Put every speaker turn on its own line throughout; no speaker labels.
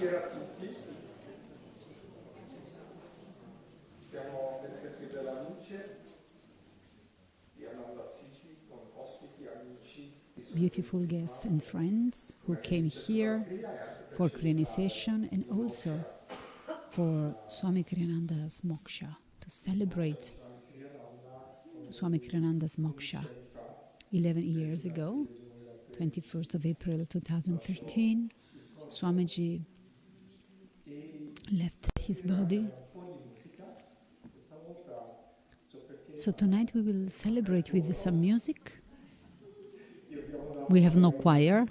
Buonasera a tutti. Siamo nel Teatro della Luce di Assisi con ospiti, amici.
Beautiful guests and friends who came here for Kriyanization and also for Swami Kriyananda's moksha, to celebrate Swami Kriyananda's moksha. 11 years ago, 21st of April 2013, Swamiji left his body. So tonight we will celebrate with some music. We have no choir.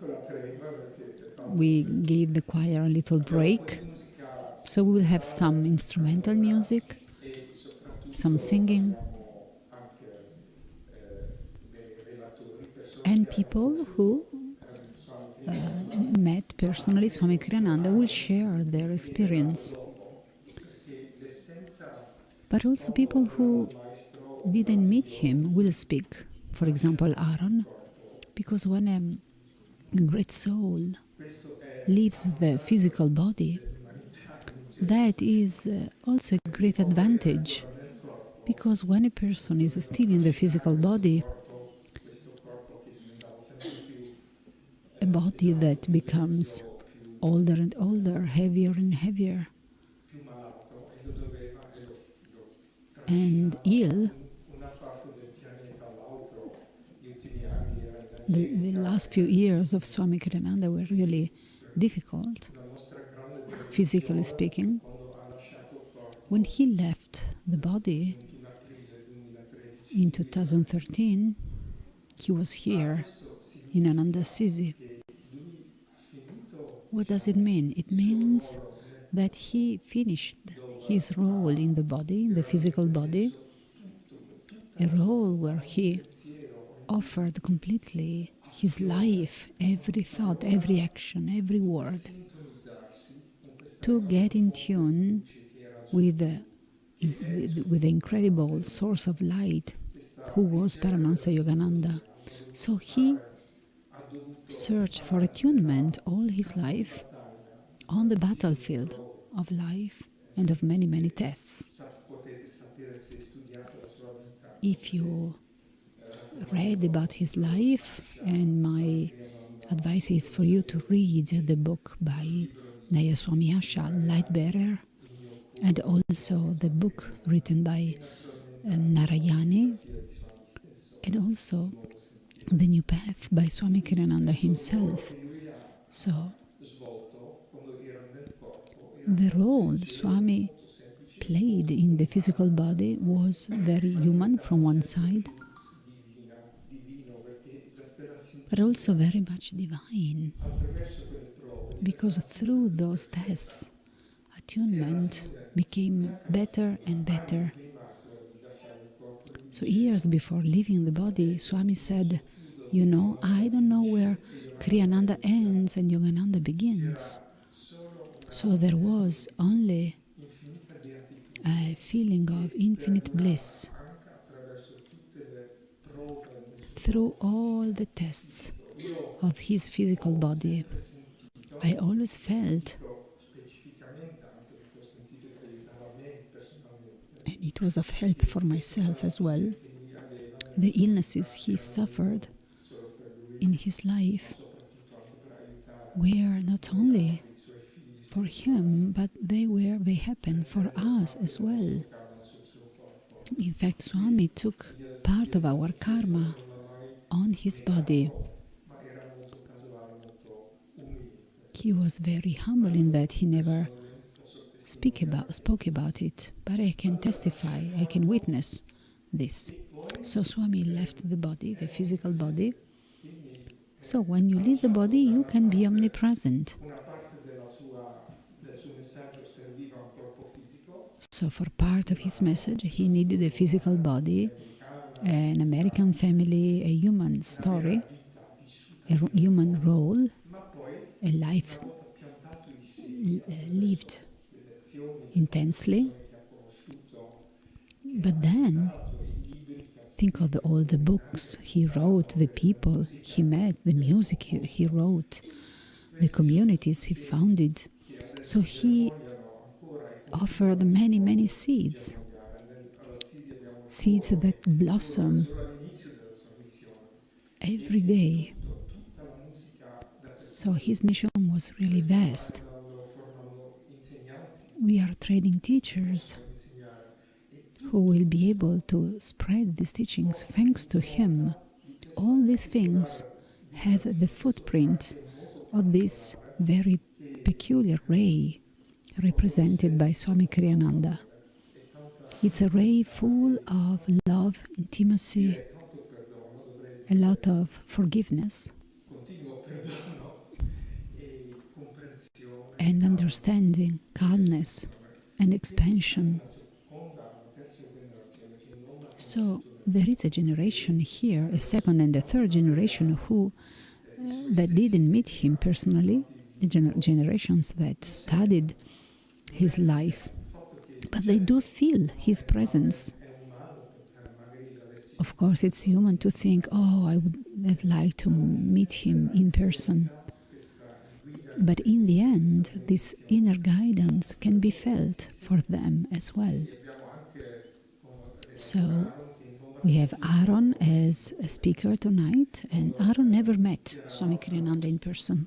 We gave the choir a little break. So we will have some instrumental music, some singing, and people who met personally Swami Kriyananda will share their experience. But also people who didn't meet him will speak. For example, Aaron, because when a great soul leaves the physical body, that is also a great advantage, because when a person is still in the physical body, a body that becomes older and older, heavier and heavier, and ill. The last few years of Swami Kriyananda were really difficult, physically speaking. When he left the body in 2013, he was here in Assisi. What does it mean? It means that he finished his role in the body, in the physical body, a role where he offered completely his life, every thought, every action, every word, to get in tune with the incredible source of light who was Paramahansa Yogananda. So he searched for attunement all his life on the battlefield of life and of many, many tests. If you read about his life, and my advice is for you to read the book by Swami Light Bearer, and also the book written by Narayani, and also The New Path by Swami Kriyananda himself. So, the role Swami played in the physical body was very human from one side, but also very much divine, because through those tests, attunement became better and better. So years before leaving the body, Swami said, "You know, I don't know where Kriyananda ends and Yogananda begins." So there was only a feeling of infinite bliss through all the tests of his physical body. I always felt, and it was of help for myself as well, the illnesses he suffered in his life were not only for him, but they happened for us as well. In fact, Swami took part of our karma on his body. He was very humble in that he never spoke about it, but I can testify, I can witness this. So Swami left the body, the physical body. So when you leave the body, you can be omnipresent. So for part of his message, he needed a physical body, an American family, a human story, a human role, a life lived intensely. But then, think of all the books he wrote, the people he met, the music he wrote, the communities he founded, So he offered many, many seeds, seeds that blossom every day. So his mission was really vast. We are training teachers who will be able to spread these teachings thanks to him. All these things have the footprint of this very peculiar ray represented by Swami Kriyananda. It's a ray full of love, intimacy, a lot of forgiveness and understanding, calmness and expansion. So there is a generation here, a second and a third generation who that didn't meet him personally, the generations that studied his life, but they do feel his presence. Of course, it's human to think, oh, I would have liked to meet him in person. But in the end, this inner guidance can be felt for them as well. So we have Aaron as a speaker tonight, and Aaron never met Swami Kriyananda in person,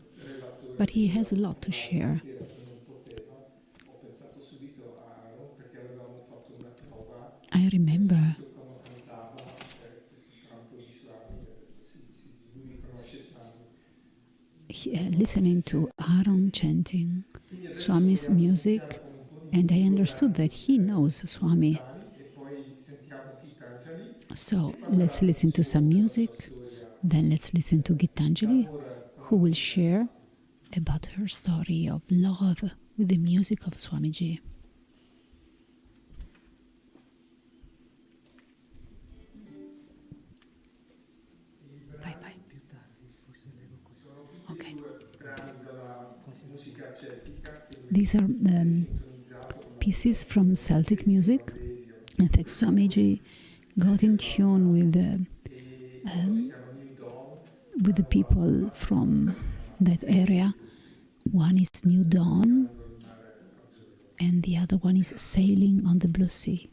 but he has a lot to share. I remember listening to Aaron chanting Swami's music, and I understood that he knows Swami. So let's listen to some music, then let's listen to Gitanjali, who will share about her story of love with the music of Swamiji. Vai. Okay. These are pieces from Celtic music. In fact, Swamiji got in tune with the people from that area. One is New Dawn, and the other one is Sailing on the Blue Sea.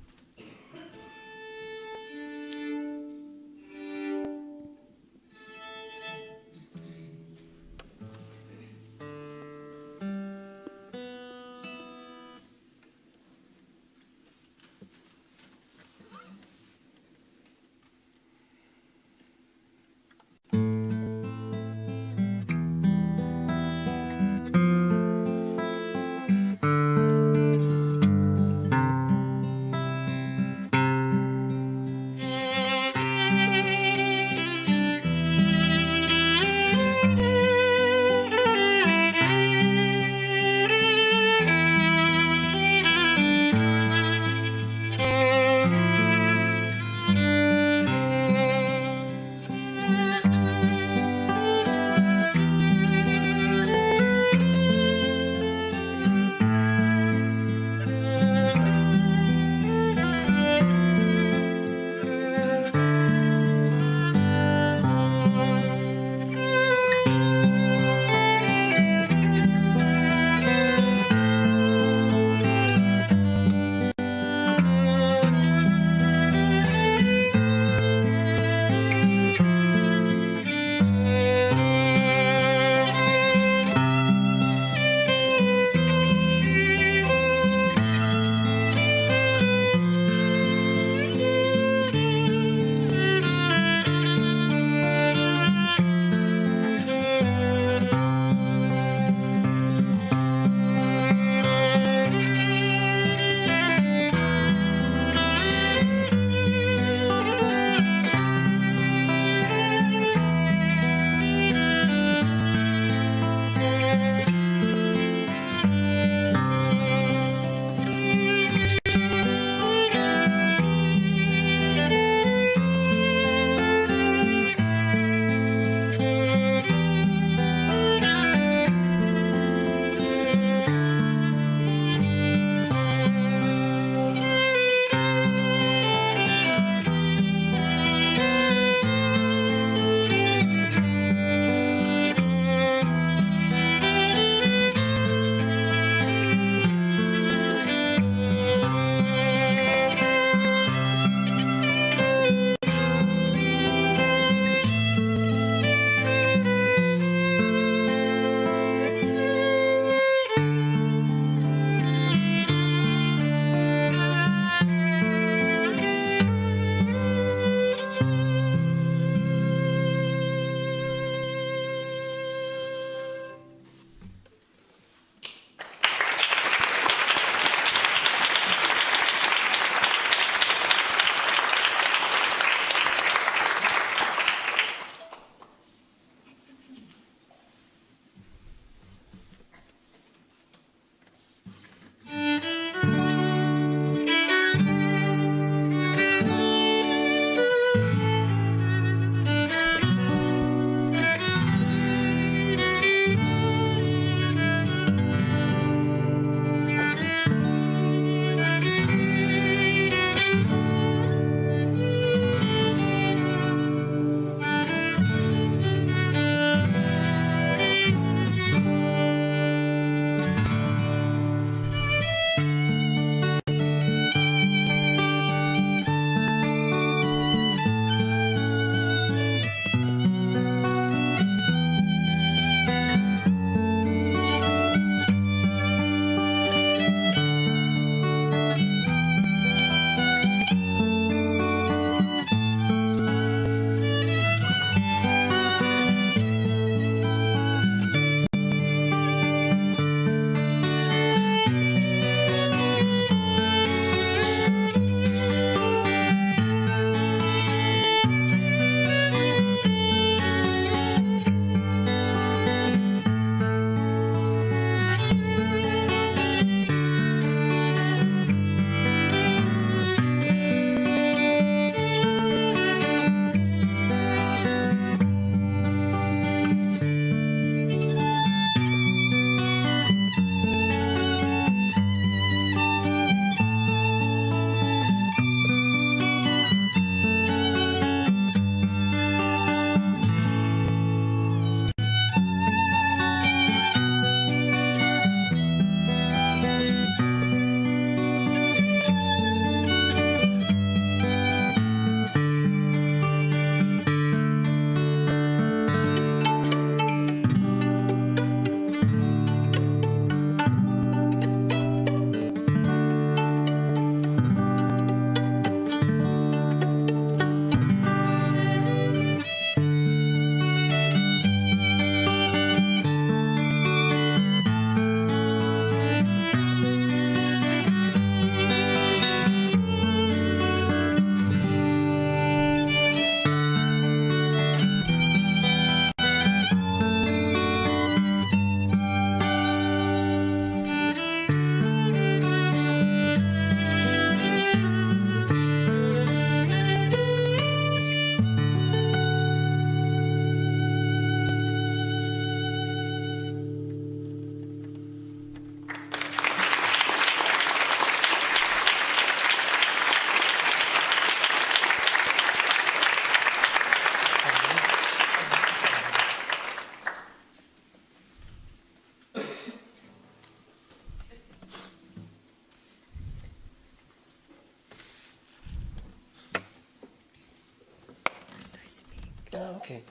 Oh, okay.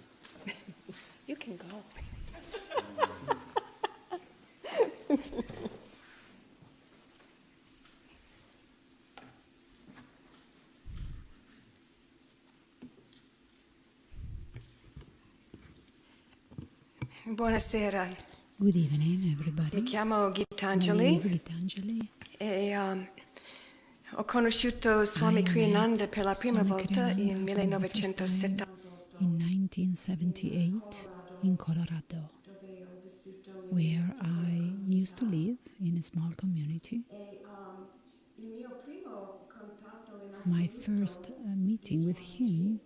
You can go. Buonasera.
Good evening, everybody.
Mi chiamo
My name is
𝗟𝗜𝗩𝗘𝗓𝗘
𝗟𝗜𝗩𝗘.
Ho conosciuto Swami
I
Kriyananda
met
per la prima
Swami
volta in
Kriyananda for the first time
1978
in 1978 in Colorado, where I used to live in a small community. My first meeting with him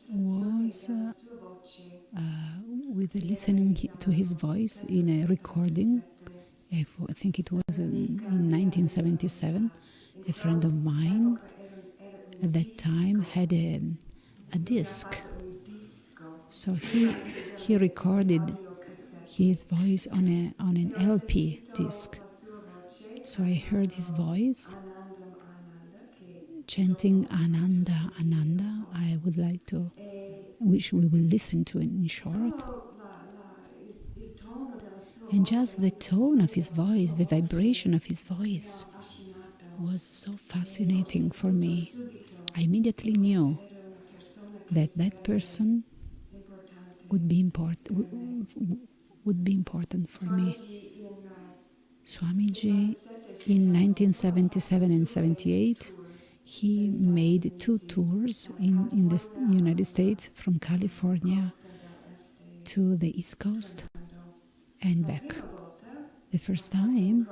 was with listening to his voice in a recording. I think it was in 1977. A friend of mine at that time had a disc. So he recorded his voice on an LP disc. So I heard his voice chanting Ananda, Ananda. I would like to, which we will listen to in short. And just the tone of his voice, the vibration of his voice was so fascinating for me. I immediately knew that that person would be important for me. Swamiji, in 1977 and 78, he made 2 tours in the United States, from California to the East Coast and back. The first time,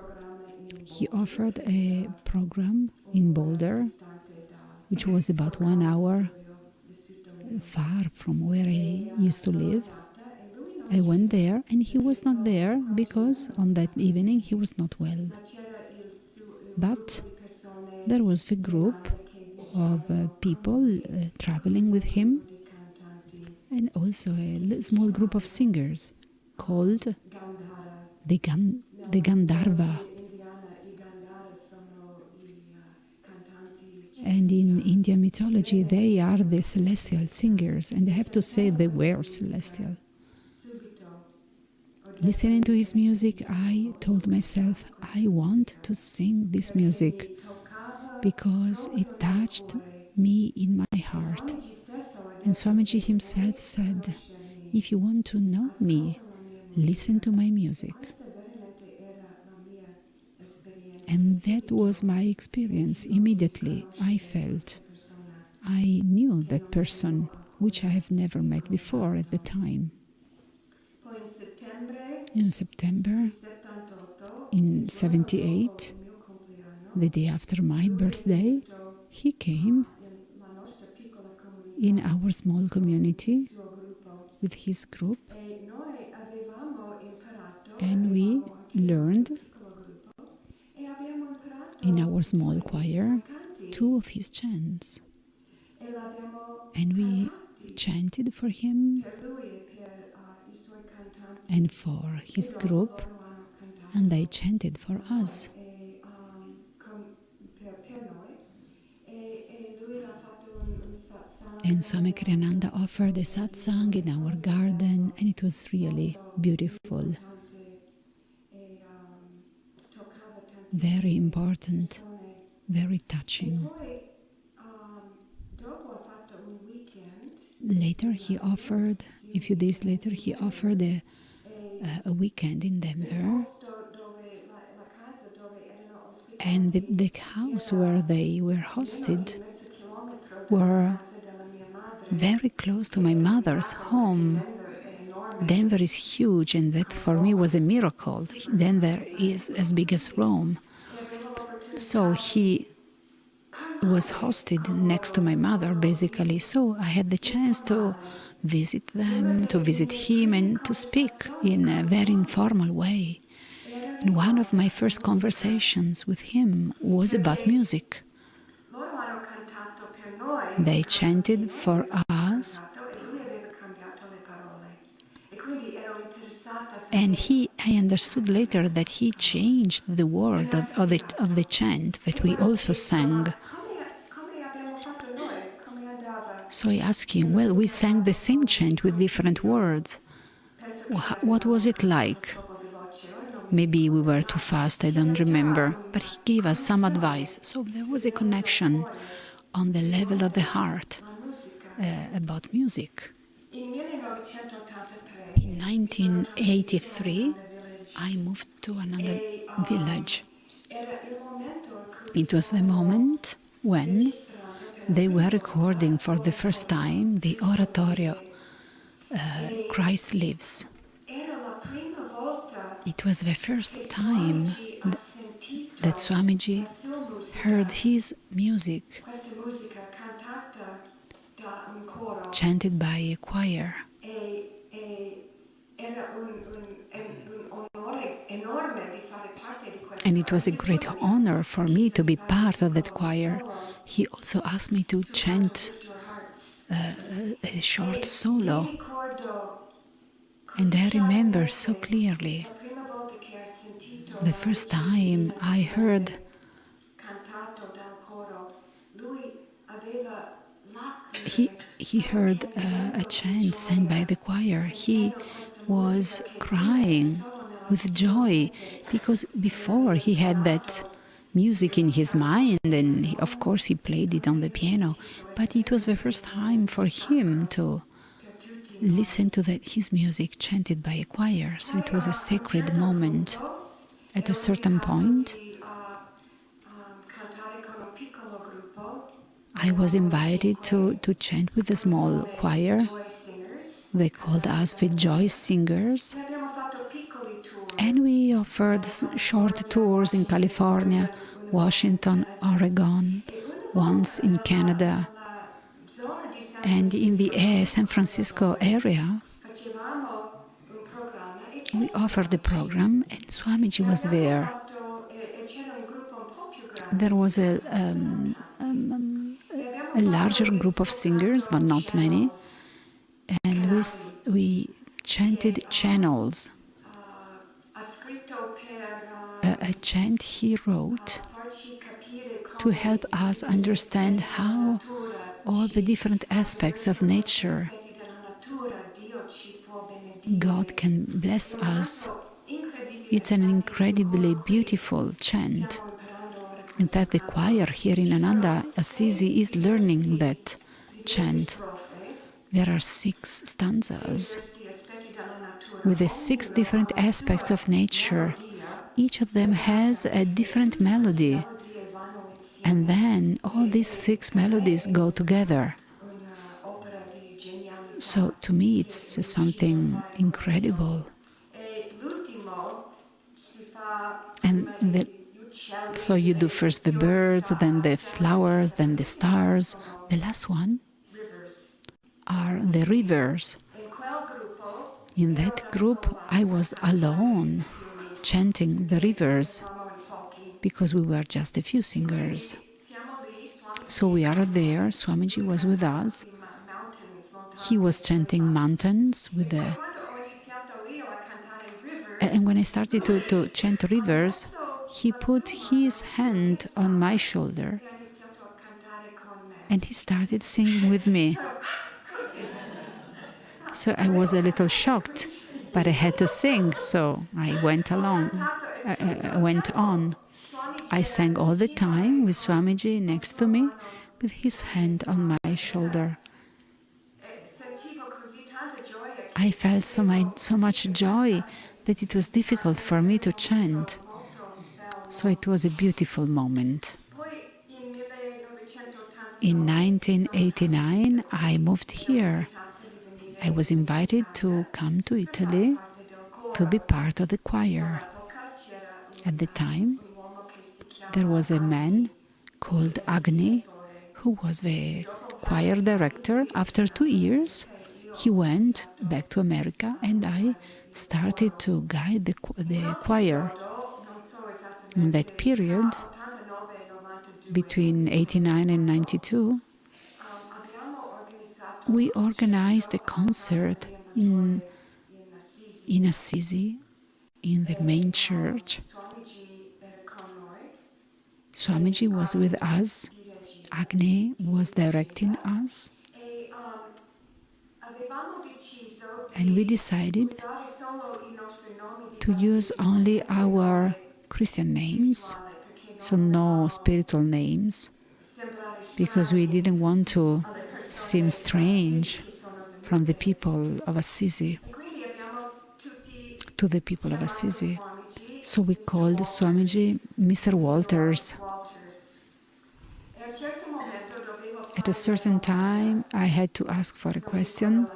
he offered a program in Boulder, which was about 1 hour far from where I used to live. I went there, and he was not there because on that evening he was not well. But there was the group of people traveling with him, and also a small group of singers called the 𝗟𝗓𝗪𝗓. And in Indian mythology, they are the celestial singers, and I have to say they were celestial. Listening to his music, I told myself, I want to sing this music because it touched me in my heart. And Swamiji himself said, if you want to know me, listen to my music. And that was my experience. Immediately, I felt, I knew that person, which I have never met before at the time. In September, in 78, the day after my birthday, he came in our small community with his group, and we learned in our small choir 2 of his chants, and we chanted for him and for his group, and they chanted for us. And Swami Kriyananda offered a satsang in our garden, and it was really beautiful. Very important, very touching. Later he offered, a few days later, he offered a weekend in Denver. And the house where they were hosted were very close to my mother's home. Denver is huge, and that for me was a miracle. Denver is as big as Rome. So he was hosted next to my mother, basically. So I had the chance to visit them, to visit him, and to speak in a very informal way. And one of my first conversations with him was about music. They chanted for us, and I understood later that he changed the word of the chant that we also sang. So I asked him, well, we sang the same chant with different words. What was it like? Maybe we were too fast, I don't remember. But he gave us some advice. So there was a connection on the level of the heart about music. In 1983, I moved to another village. It was the moment when they were recording for the first time the oratorio, Christ Lives. It was the first time that Swamiji heard his music chanted by a choir. And it was a great honor for me to be part of that choir. He also asked me to chant a short solo. And I remember so clearly the first time I heard he heard a chant sang by the choir. He was crying with joy because before he had that music in his mind, and of course he played it on the piano, but it was the first time for him to listen to his music chanted by a choir. So it was a sacred moment. At a certain point, I was invited to chant with a small choir. They called us the Joy Singers. And we offered short tours in California, Washington, Oregon, once in Canada. And in the San Francisco area, we offered the program, and Swamiji was there. There was a larger group of singers, but not many, and we chanted channels. A chant he wrote to help us understand how all the different aspects of nature God can bless us. It's an incredibly beautiful chant. In fact, the choir here in Ananda, Assisi, is learning that chant. There are 6 stanzas with the 6 different aspects of nature. Each of them has a different melody. And then all these 6 melodies go together. So to me, it's something incredible. And so you do first the birds, then the flowers, then the stars. The last one are the rivers. In that group, I was alone chanting the rivers because we were just a few singers. So we are there, Swamiji was with us. He was chanting mountains with the... And when I started to chant rivers, he put his hand on my shoulder and he started singing with me. So I was a little shocked, but I had to sing, so I went on. I sang all the time with Swamiji next to me, with his hand on my shoulder. I felt so much joy that it was difficult for me to chant. So it was a beautiful moment. In 1989, I moved here. I was invited to come to Italy to be part of the choir. At the time, there was a man called Agni who was the choir director. After 2 years, he went back to America and I started to guide the choir. In that period, between 89 and 92, we organized a concert in Assisi, in the main church. Swamiji was with us, Agni was directing us, And we decided to use only our Christian names, so no spiritual names, because we didn't want to seem strange from the people of Assisi, to the people of Assisi. So we called Swamiji Mr. Walters. At a certain time, I had to ask for a question.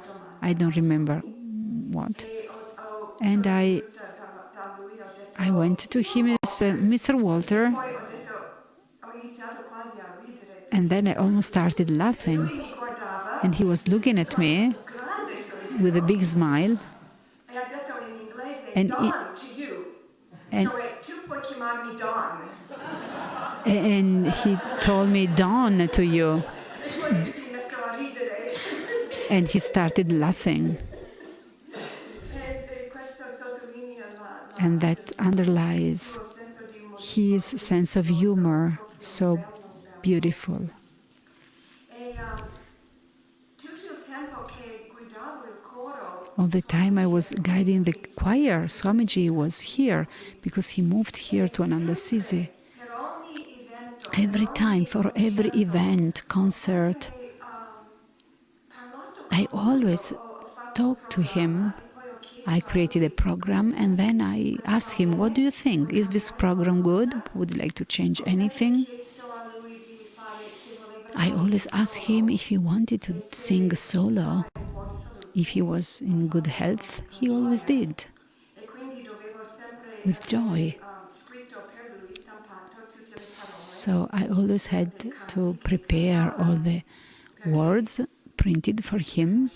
I don't remember what. And I went to him and said, Mr. Walter. And then I almost started laughing. And he was looking at me with a big smile. And he told me, Don to you. And he started laughing. And that underlies his sense of humor, so beautiful. All the time I was guiding the choir, Swamiji was here because he moved here to Assisi. Every time, for every event, concert, I always talked to him. I created a program and then I asked him, what do you think? Is this program good? Would you like to change anything? I always asked him if he wanted to sing solo. If he was in good health, he always did, with joy. So I always had to prepare all the words printed for him,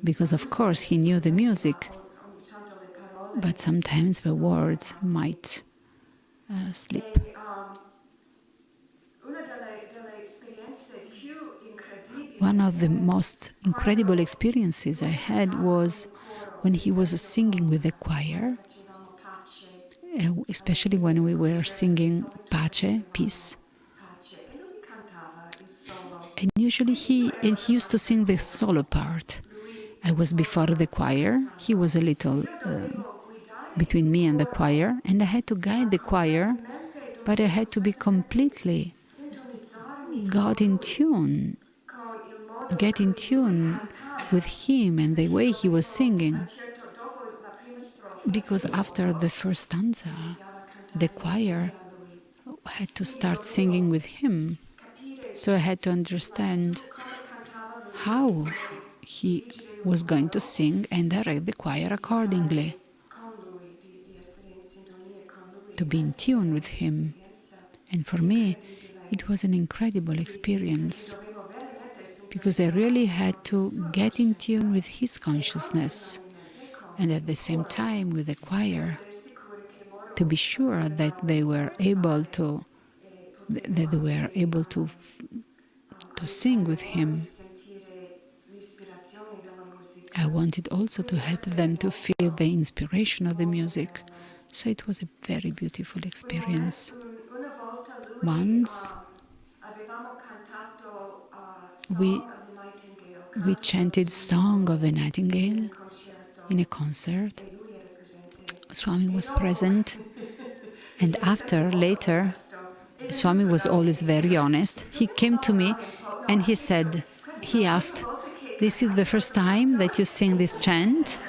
because of course he knew the music, but sometimes the words might slip. One of the most incredible experiences I had was when he was singing with the choir, especially when we were singing Pace, peace. And usually he used to sing the solo part. I was before the choir, he was a little between me and the choir, and I had to guide the choir, but I had to be completely get in tune with him and the way he was singing. Because after the first stanza, the choir had to start singing with him. So I had to understand how he was going to sing and direct the choir accordingly, to be in tune with him. And for me, it was an incredible experience, because I really had to get in tune with his consciousness and at the same time with the choir, to be sure that they were able to sing with him. I wanted also to help them to feel the inspiration of the music. So it was a very beautiful experience. Once we chanted Song of the Nightingale in a concert. Swami was present, and later, Swami was always very honest. He came to me and he asked, "This is the first time that you sing this chant?"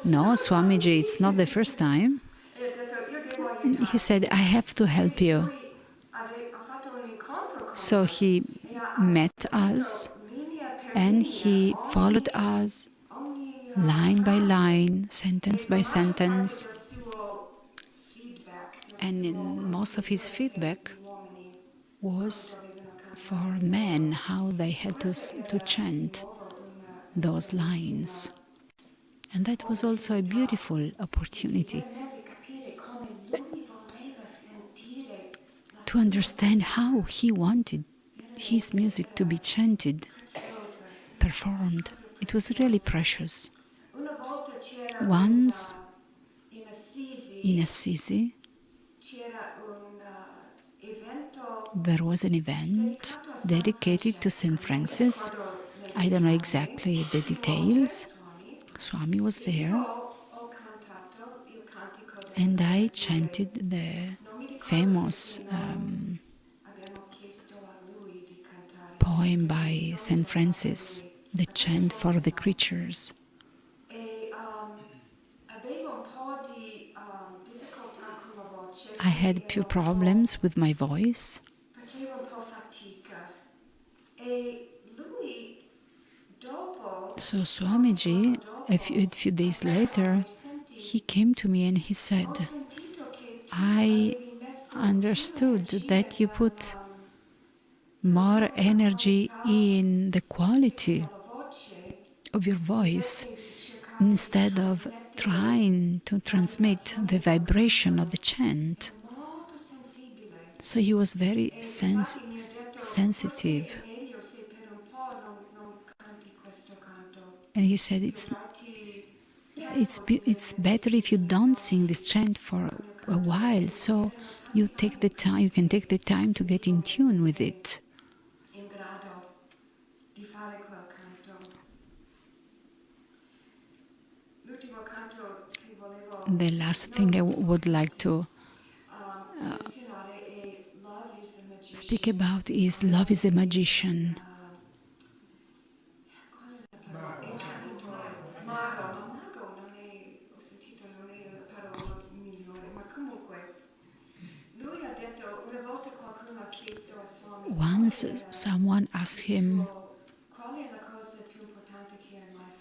"No, Swamiji, it's not the first time." And he said, "I have to help you." So he met us and he followed us line by line, sentence by sentence. And most of his feedback was for men, how they had to chant those lines. And that was also a beautiful opportunity to understand how he wanted his music to be chanted, performed. It was really precious. Once, in Assisi, there was an event dedicated to St. Francis I don't know exactly the details. Swami was there, and I chanted the famous poem by St. Francis, the chant for the creatures. I had few problems with my voice, so Swamiji, a few days later, he came to me and he said, I understood that you put more energy in the quality of your voice instead of trying to transmit the vibration of the chant. So he was very sensitive. And he said, it's better if you don't sing this chant for a while, so you can take the time to get in tune with it. The last thing I would like to speak about is Love is a Magician. Once someone asked him,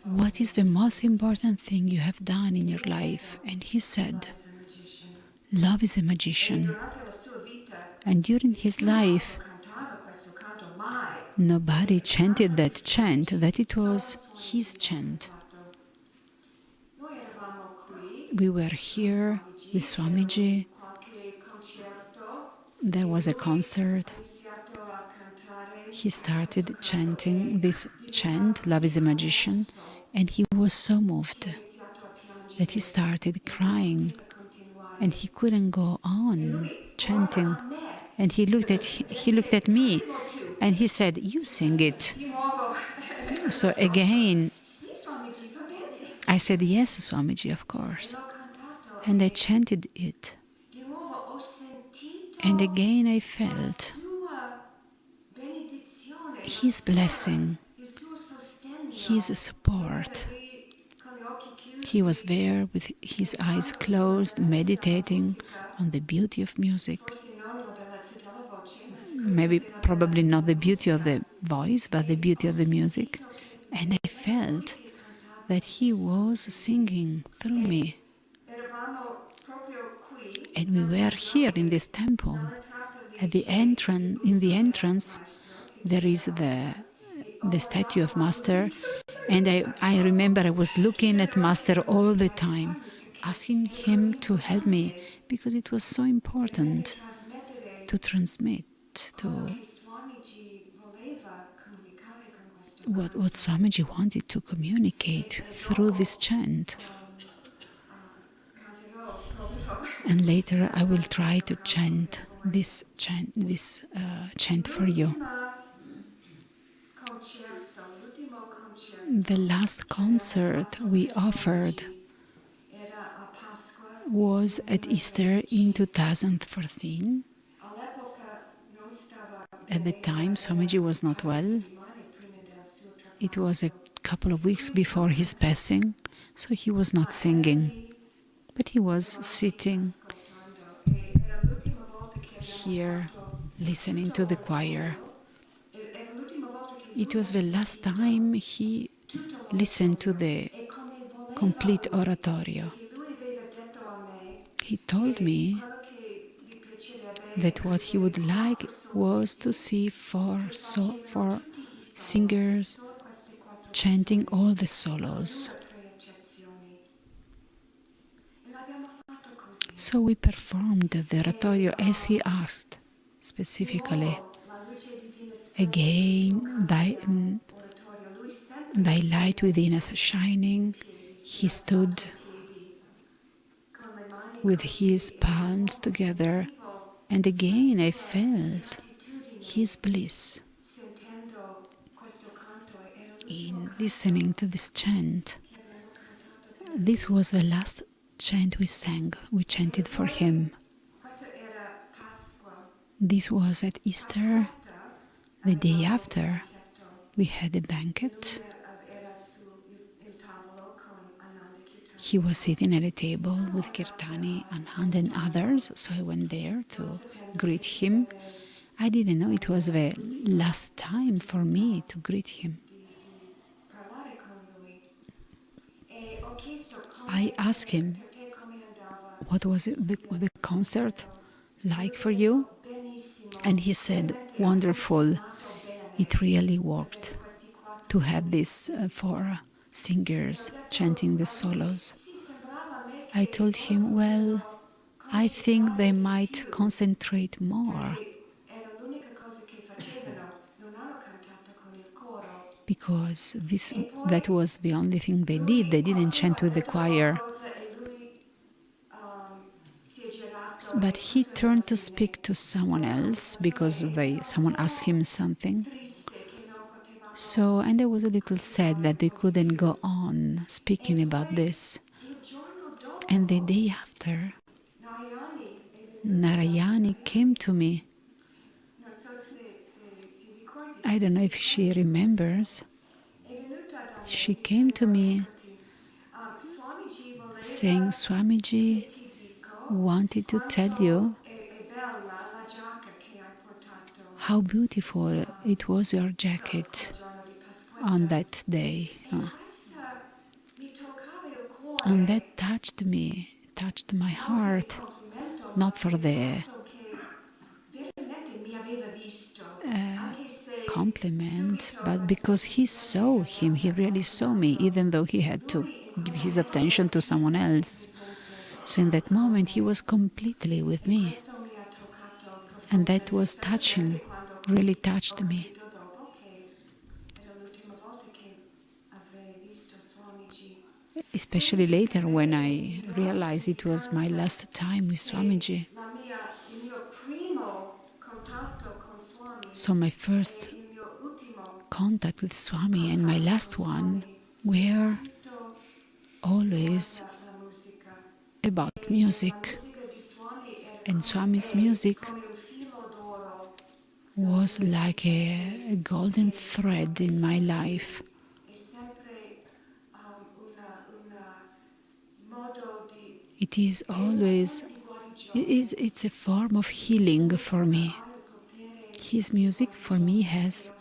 what is the most important thing you have done in your life? And he said, love is a magician. And during his life, nobody chanted that chant, that it was his chant. We were here with Swamiji. There was a concert. He started chanting this chant, Love is a Magician, and he was so moved that he started crying, and he couldn't go on chanting. And he looked at me, and he said, "You sing it." So again, I said, "Yes, Swamiji, of course." And I chanted it. And again I felt his blessing, his support. He was there with his eyes closed, meditating on the beauty of music. Probably not the beauty of the voice, but the beauty of the music. And I felt that he was singing through me. And we were here in this temple. In the entrance, there is the statue of Master. And I remember I was looking at Master all the time, asking him to help me, because it was so important to transmit what Swamiji wanted to communicate through this chant. And later I will try to chant this chant for you. The last concert we offered was at Easter in 2014. At the time, Swamiji was not well. It was a couple of weeks before his passing, so he was not singing, but he was sitting here, listening to the choir. It was the last time he listened to the complete oratorio. He told me that what he would like was to see four singers chanting all the solos. So we performed the oratorio as he asked, specifically. Again, thy light within us shining, he stood with his palms together, and again I felt his bliss. in listening to this chant. This was the last chant we sang. We chanted for him. This was at Easter. The day after, we had a banquet. He was sitting at a table with Kirtani, Anand and others, so I went there to greet him. I didn't know it was the last time for me to greet him. I asked him, what was the concert like for you? And he said, wonderful. It really worked to have these 4 singers chanting the solos. I told him, well, I think they might concentrate more, because that was the only thing they did. They didn't chant with the choir. But he turned to speak to someone else because someone asked him something. So, and I was a little sad that they couldn't go on speaking about this. And the day after, Narayani came to me. I don't know if she remembers. She came to me saying, Swamiji wanted to tell you how beautiful it was your jacket on that day. And that touched me, touched my heart, not for the compliment, but because he saw him, he really saw me, even though he had to give his attention to someone else. So in that moment, he was completely with me. And that was touching, really touched me. Especially later when I realized it was my last time with Swamiji. So my first contact with Swami and my last one were always about music. And Swami's music was like a golden thread in my life. It is always, it's a form of healing for me. His music for me has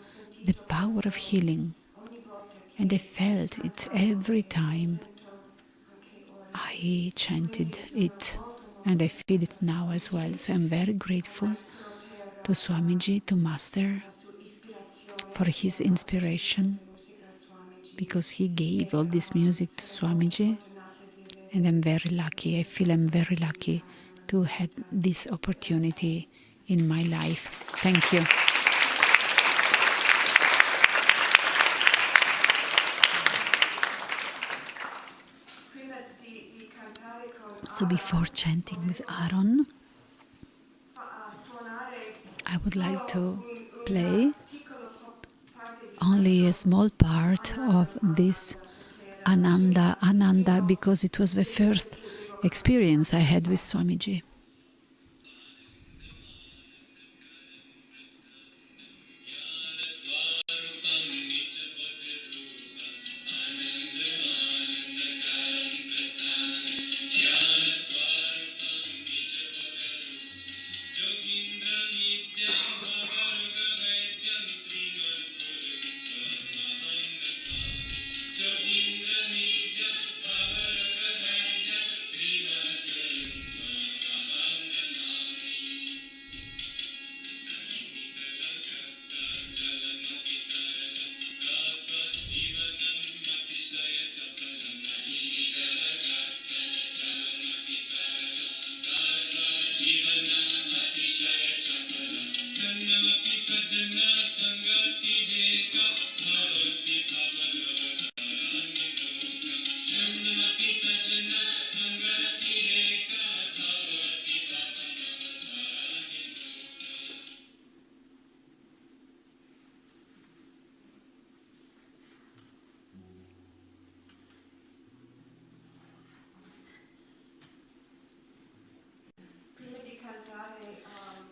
the power of healing. And I felt it every time I chanted it. And I feel it now as well. So I'm very grateful to Swamiji, to Master, for his inspiration, because he gave all this music to Swamiji. And I'm very lucky, I feel I'm very lucky to have this opportunity in my life. Thank you. So before chanting with Aaron, I would like to play only a small part of this Ananda, because it was the first experience I had with Swamiji.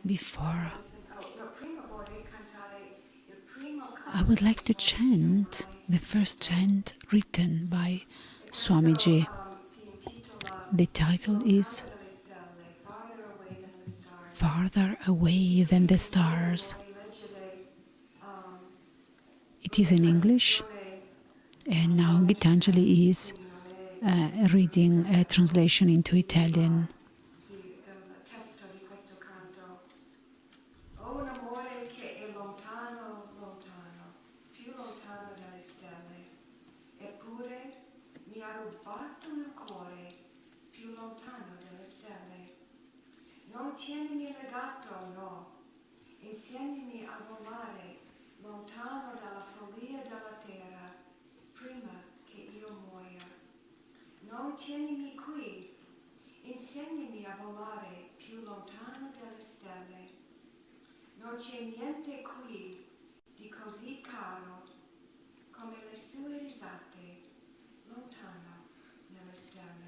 before, I would like to chant the first chant written by Swamiji. The title is Farther Away Than the Stars. It is in English, and now 𝗞𝗥𝗬𝗘 is reading a translation into Italian.
Non tienimi legato, no, insegnami a volare lontano dalla follia della terra, prima che io muoia. Non tienimi qui, insegnami a volare più lontano dalle stelle. Non c'è niente qui di così caro come le sue risate lontano nelle stelle.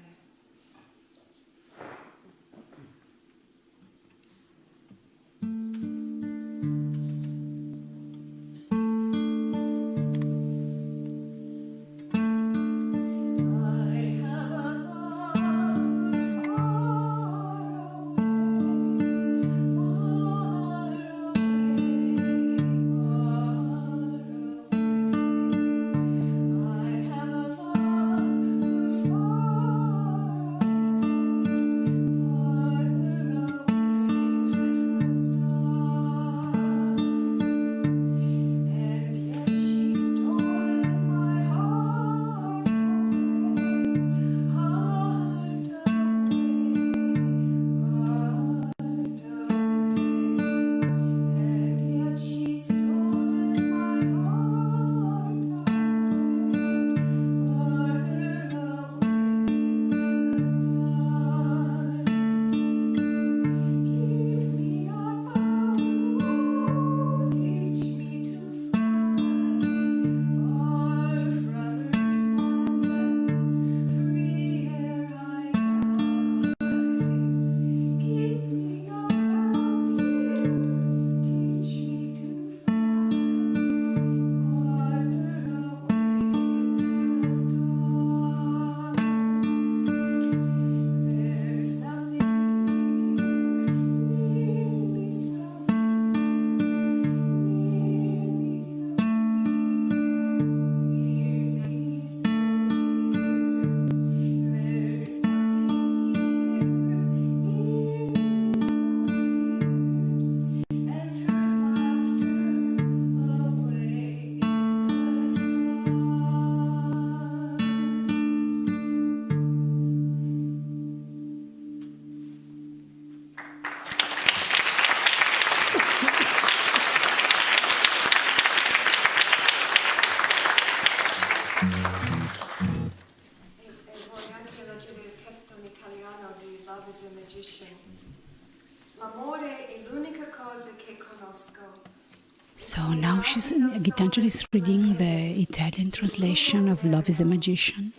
So now 𝗞𝗥𝗬𝗘 is reading the Italian translation of Love is a Magician,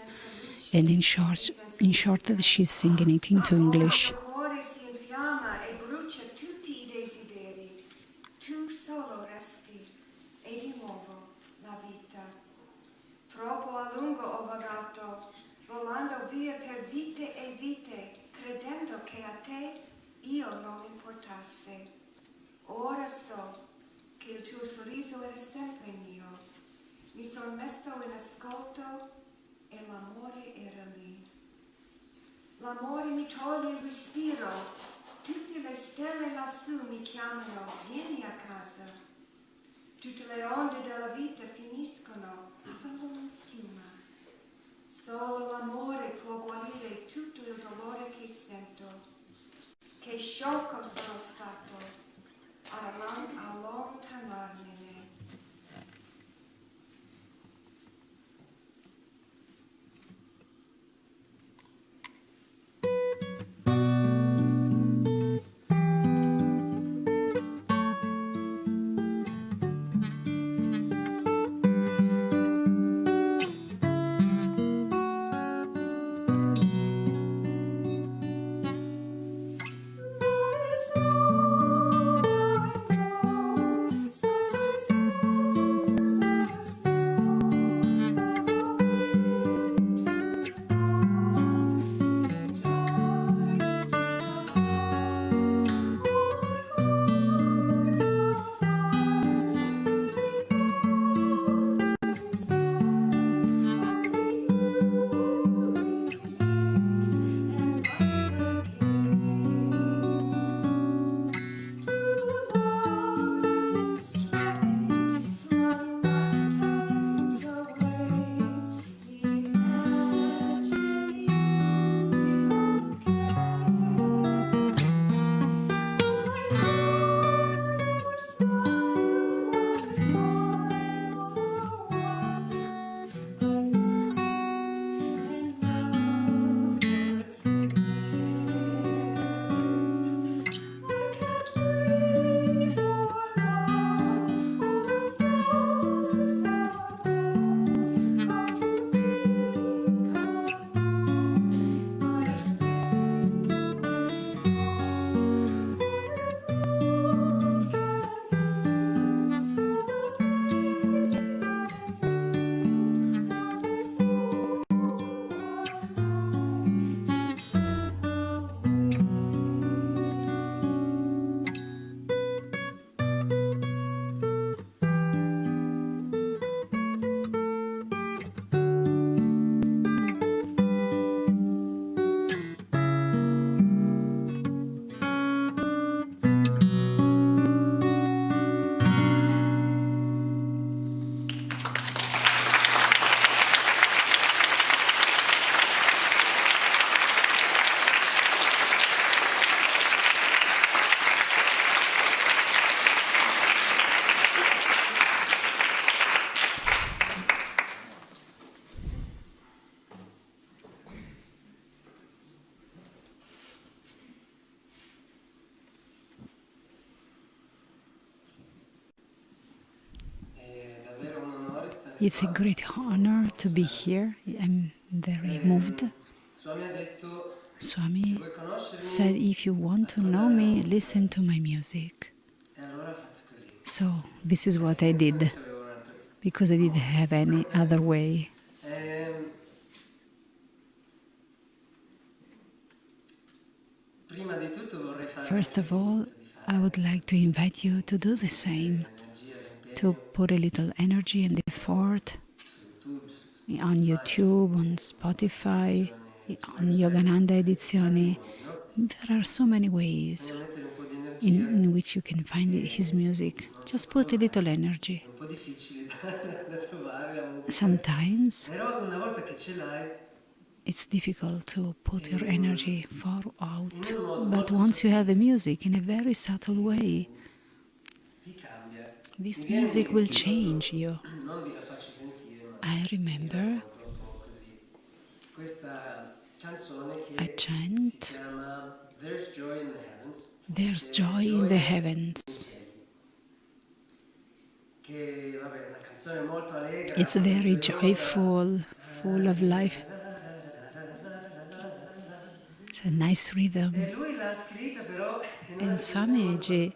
and in short she's singing it into English.
Troppo a lungo ho vagato, volando via per vite e vite, credendo che a te io non importasse. Ora so che il tuo sorriso era sempre mio. Mi son messo in ascolto e l'amore era lì. L'amore mi toglie il respiro, tutte le stelle lassù mi chiamano, vieni a casa. Tutte le onde della vita finiscono solo in schiuma. Solo l'amore può guarire tutto il dolore che sento. Che sciocco sono stato a allontanarmene. Love is
It's a great honor to be here. I'm very moved. Swami said, if you want to know me, listen to my music. So this is what I did, because I didn't have any other way. First of all, I would like to invite you to do the same, to put a little energy and effort on YouTube, on Spotify, on Yogananda Edizioni. There are so many ways in which you can find his music. Just put a little energy. Sometimes it's difficult to put your energy far out, but once you have the music in a very subtle way, this music will change you. I remember a chant, "There's joy in the heavens." It's very joyful, full of life. It's a nice rhythm. And Swamiji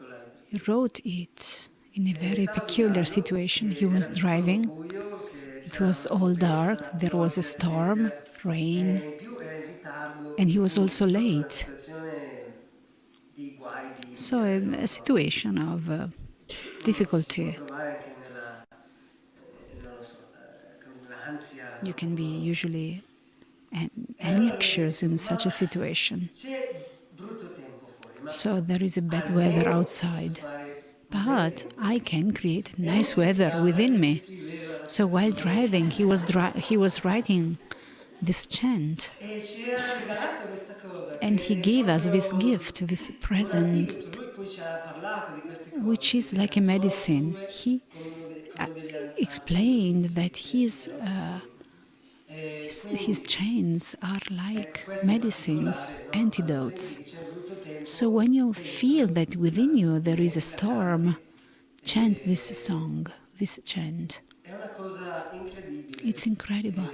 wrote it in a very peculiar situation. He was driving. It was all dark. There was a storm, rain, and he was also late. So a situation of difficulty. You can be usually anxious in such a situation. So there is a bad weather outside, but I can create nice weather within me. So while driving, he was writing this chant, and he gave us this gift, this present, which is like a medicine. He explained that his chants are like medicines, antidotes. So when you feel that within you there is a storm, chant this song, this chant. It's incredible.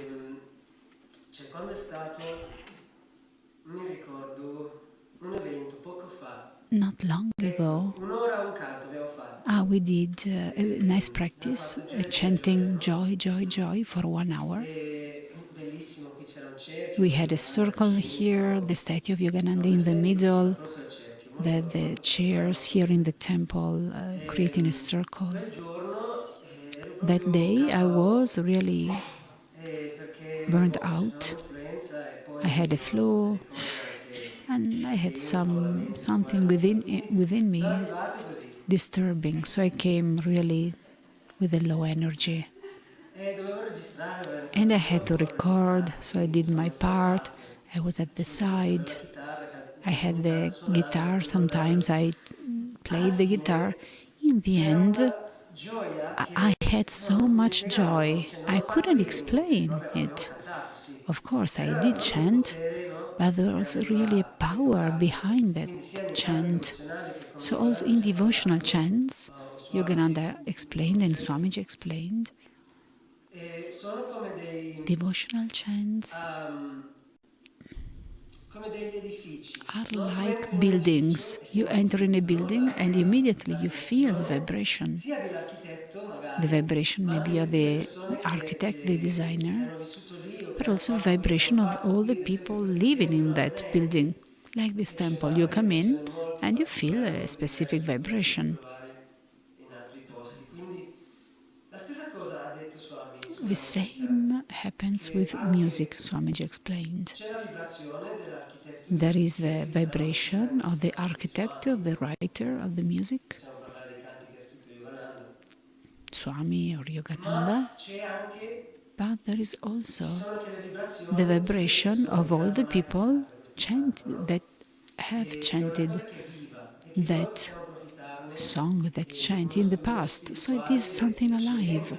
Not long ago, we did a nice practice, chanting joy, joy, joy for 1 hour. We had a circle here, the statue of Yogananda in the middle, the chairs here in the temple creating a circle. That day I was really burned out. I had a flu, and I had something within me disturbing. So I came really with a low energy. And I had to record, so I did my part. I was at the side. I had the guitar. Sometimes I played the guitar. In the end, I had so much joy. I couldn't explain it. Of course, I did chant, but there was really a power behind that chant. So also in devotional chants, Yogananda explained and Swamiji explained, devotional chants are like buildings. You enter in a building and immediately you feel the vibration. The vibration maybe of the architect, the designer, but also the vibration of all the people living in that building. Like this temple, you come in and you feel a specific vibration. The same happens with music, Swamiji explained. There is the vibration of the architect, the writer of the music, Swami or Yogananda, but there is also the vibration of all the people that have chanted that song, that chant in the past. So it is something alive.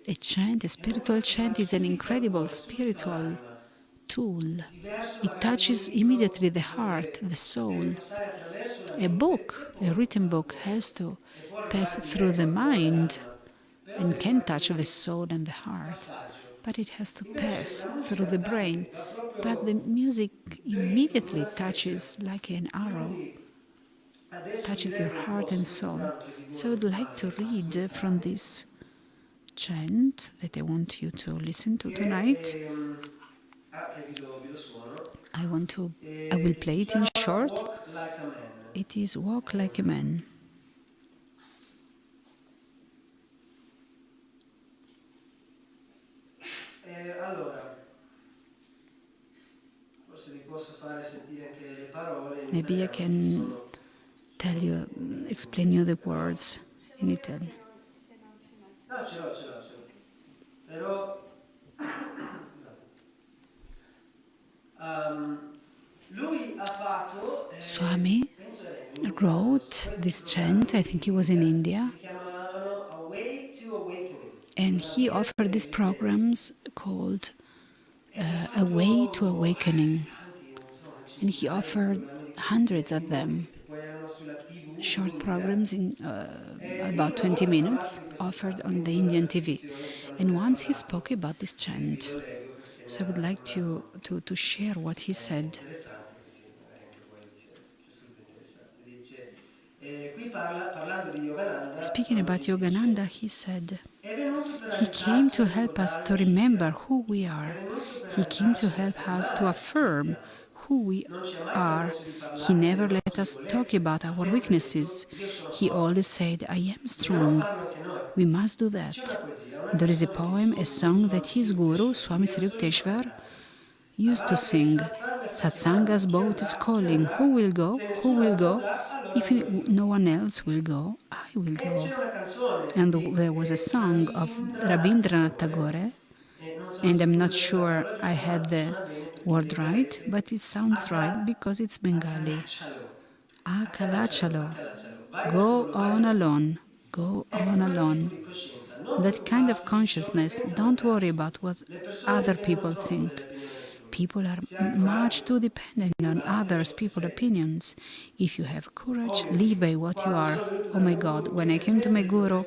A chant, a spiritual chant, is an incredible spiritual tool. It touches immediately the heart, the soul. A book, a written book, has to pass through the mind, and can touch the soul and the heart, but it has to pass through the brain. But the music immediately touches like an arrow, touches your heart and soul. So I would like to read from this chant that I want you to listen to tonight. I will play it in short. It is Walk Like a Man. Maybe I can explain you the words in Italian. Swami wrote this chant, I think he was in India, and he offered these programs called A Way to Awakening, and he offered hundreds of them, short programs in about 20 minutes, offered on the Indian TV. And once he spoke about this chant. So I would like to share what he said. Speaking about Yogananda, he said, he came to help us to remember who we are. He came to help us to affirm who we are. He never let us talk about our weaknesses. He always said, I am strong. We must do that. There is a poem, a song that his guru, Swami Kriyananda, used to sing. Satsanga's boat is calling. Who will go? Who will go? If no one else will go, I will go. And there was a song of Rabindranath Tagore, and I'm not sure I had the word right, but it sounds right because it's Bengali. Akalachalo. Go on alone. Go on alone. That kind of consciousness, don't worry about what other people think. People are much too dependent on others' people's opinions. If you have courage, live by what you are. Oh my God, when I came to my guru,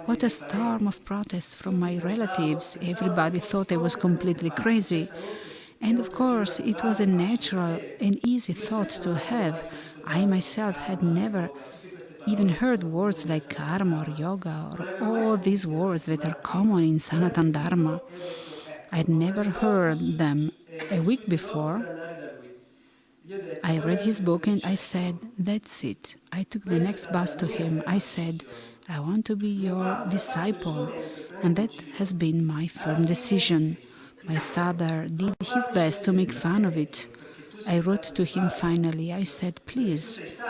what a storm of protests from my relatives. Everybody thought I was completely crazy. And of course, it was a natural and easy thought to have. I myself had never even heard words like karma or yoga or all these words that are common in Sanatana Dharma. I'd never heard them. A week before, I read his book and I said, that's it. I took the next bus to him. I said, I want to be your disciple. And that has been my firm decision. My father did his best to make fun of it. I wrote to him finally. I said, please,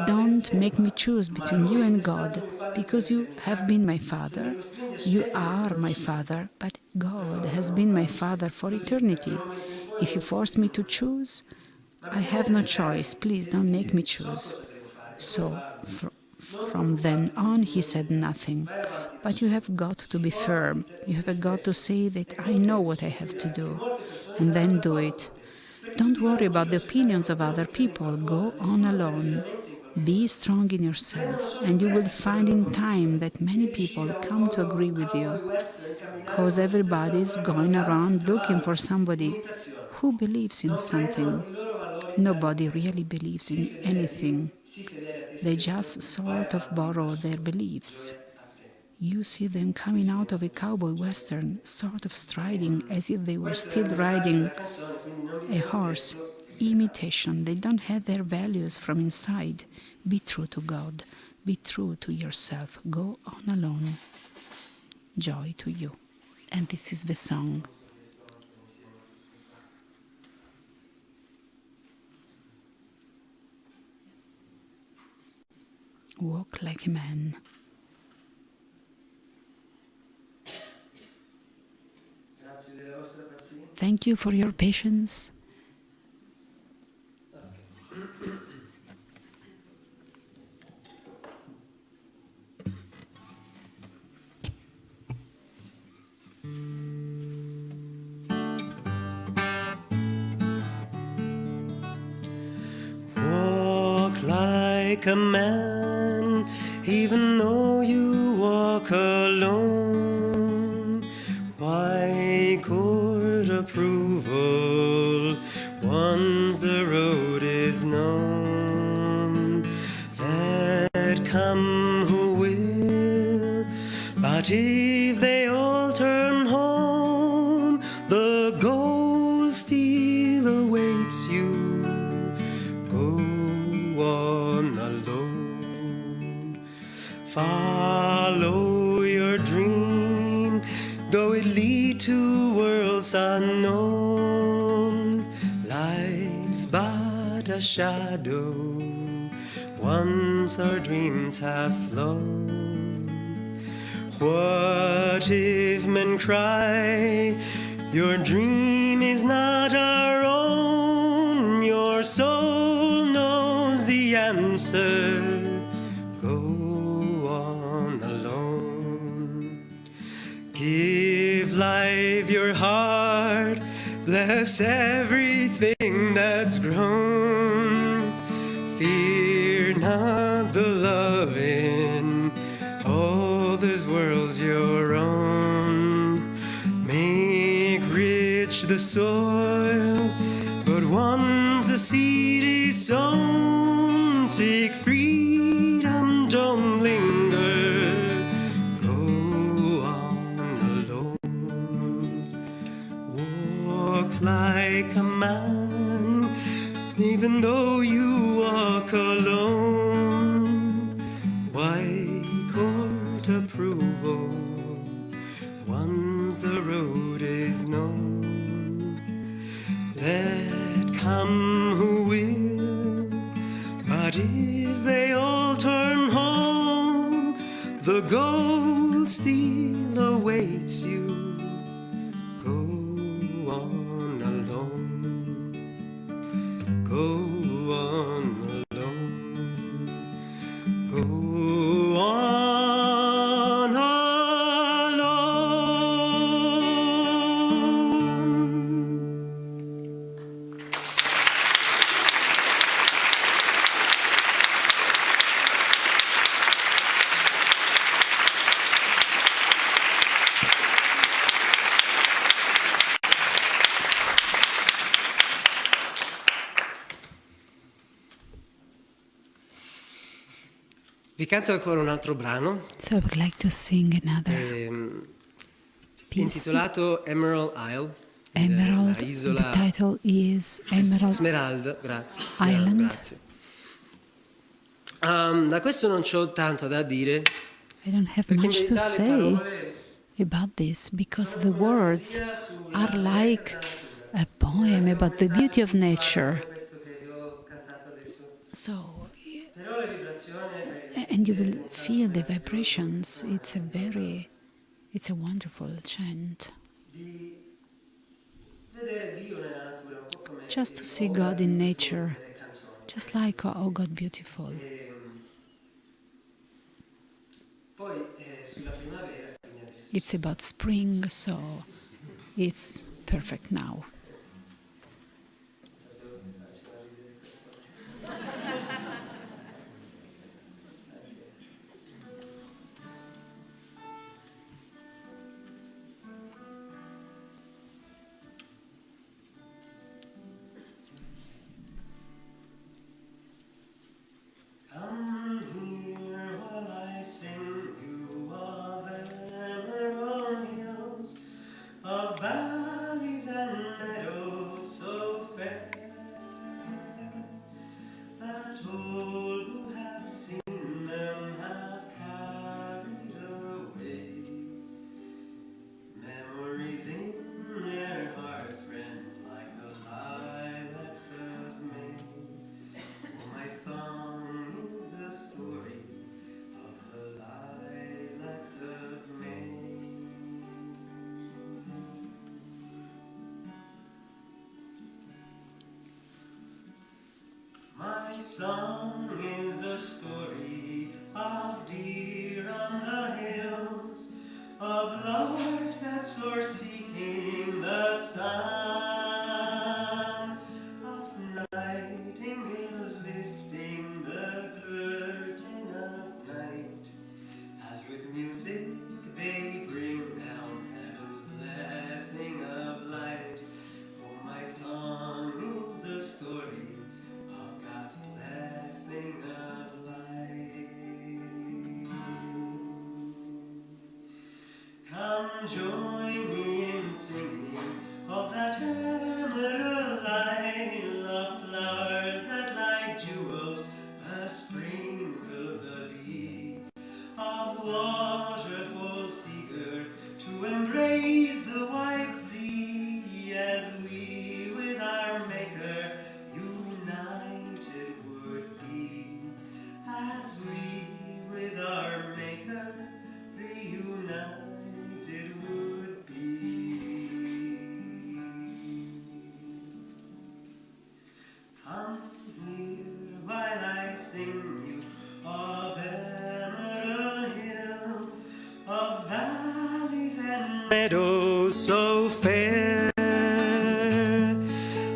don't make me choose between you and God, because you have been my father. You are my father, but God has been my father for eternity. If you force me to choose, I have no choice. Please don't make me choose. So from then on, he said nothing. But you have got to be firm. You have got to say that I know what I have to do, and then do it. Don't worry about the opinions of other people. Go on alone. Be strong in yourself, and you will find in time that many people come to agree with you, because everybody is going around looking for somebody who believes in something. Nobody really believes in anything. They just sort of borrow their beliefs. You see them coming out of a cowboy western, sort of striding as if they were still riding a horse. Imitation. They don't have their values from inside. Be true to God. Be true to yourself. Go on alone. Joy to you. And this is the song. Walk like a man. Thank you for your patience.
Walk like a man, even though you walk alone. court approval once the road is known. Let come who will, but if they all turn home, the goal still awaits you. Go on alone. Follow your dream, though it lead to worlds unknown. Life's but a shadow once our dreams have flown. What if men cry, your dream is not our own? Your soul knows the answer. Go on alone. Give life your heart, bless everything that's grown. Fear not the loving, all this world's your own. Make rich the soil, but once the seed is sown, seek freedom, don't linger. Go on alone. Walk like a man, even though you walk alone. Why court approval once the road is known? Let come who will, but if they all turn home, the goal still awaits you. Go on alone. Go on alone. Go on Vi canto ancora un altro brano
So I would like to sing another
intitolato Emerald Isle.
Emerald.
La isola
The title is Emerald
Smeralda, grazie.
Island.
Grazie. Da questo non c'ho tanto da dire.
I don't have
Perché in
much to
verità le
say
parole
about this because the words are like a poem about the beauty of nature.
questo che vi ho cantato adesso.
So,
Però la vibrazione
and you will feel the vibrations. It's a wonderful chant.
di vedere Dio nella natura, un po' come
Just to see God in nature, just like Oh God Beautiful.
Poi sulla primavera, quindi adesso
It's about spring, so it's perfect now.
sapevo che faceva ridere questo. Come here while I sing you of emerald hills, of valleys and meadows so fair, that all who have seen them have carried away memories in their hearts rent like the lilacs of May. Oh, my song is the story of the lilacs of May. My song is the story of deer on the hills, of lovers that soar seeking the sun, of nightingales lifting the curtain of night, as with music they bring down heaven's blessing sing you of emerald hills, of valleys and meadows so fair,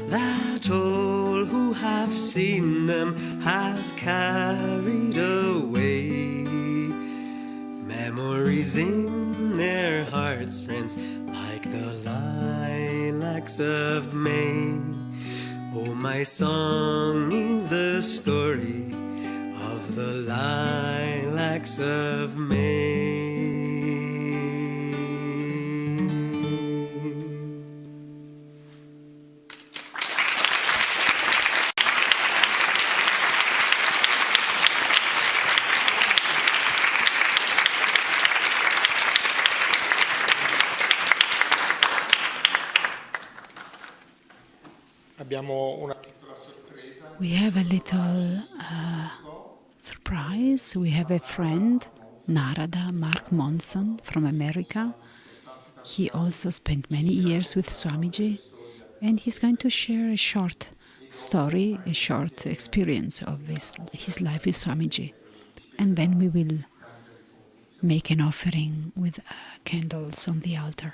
that all who have seen them have carried away memories in their hearts, friends, like the lilacs of May. Oh, my song is the story of the lilacs of May.
Abbiamo una piccola sorpresa.
We have a little surprise. We have a friend, Narada Mark Monson from America. He also spent many years with Swamiji, and he's going to share a short story, a short experience of his life with Swamiji. And then we will make an offering with candles on the altar.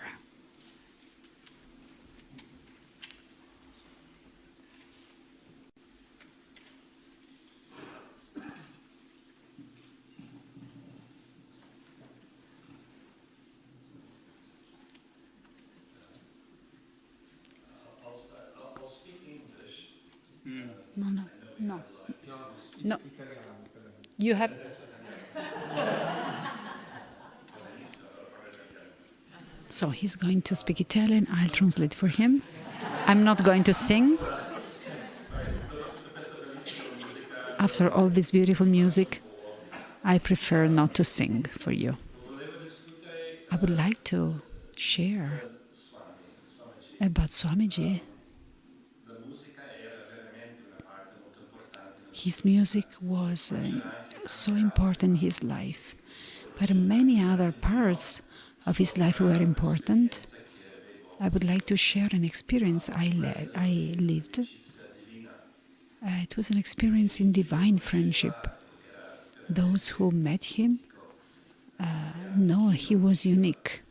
I'll speak English.
No. You have. So he's going to speak Italian. I'll translate for him. I'm not going to sing. After all this beautiful music, I prefer not to sing for you. I would like to share about Swamiji. His music was so important in his life, but many other parts of his life were important. I would like to share an experience I lived. It was an experience in divine friendship. Those who met him know he was unique.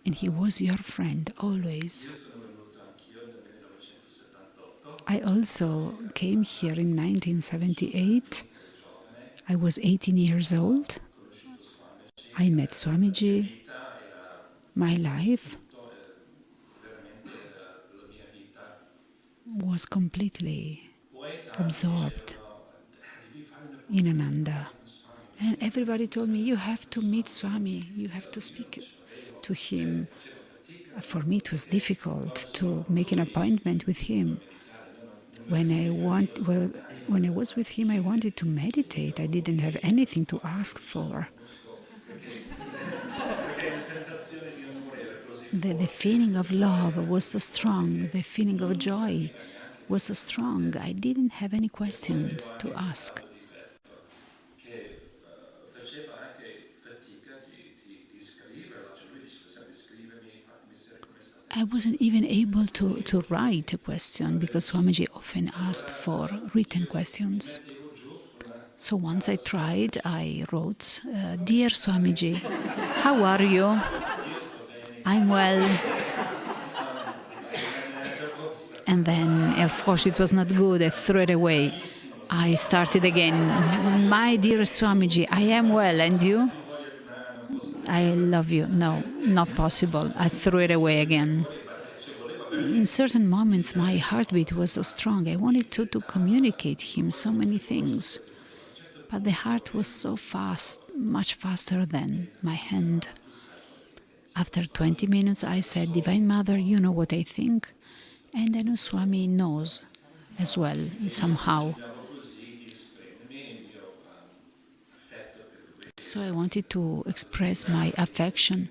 And he was your friend, always. I also came here in 1978. I was 18 years old. I met Swamiji. My life was completely absorbed in Ananda. And everybody told me, you have to meet Swami, you have to speak to him. For me, it was difficult to make an appointment with him. When I was with him, I wanted to meditate. I didn't have anything to ask for. The feeling of love was so strong. The feeling of joy was so strong. I didn't have any questions to ask. I wasn't even able to write a question because Swamiji often asked for written questions. So once I tried, I wrote, Dear Swamiji, how are you? I'm well. And then, of course, it was not good. I threw it away. I started again. My dear Swamiji, I am well, and you? I love you. No, not possible. I threw it away again. In certain moments, my heartbeat was so strong. I wanted to communicate him so many things. But the heart was so fast, much faster than my hand. After 20 minutes, I said, Divine Mother, you know what I think. And then Swami knows as well, somehow. So I wanted to express my affection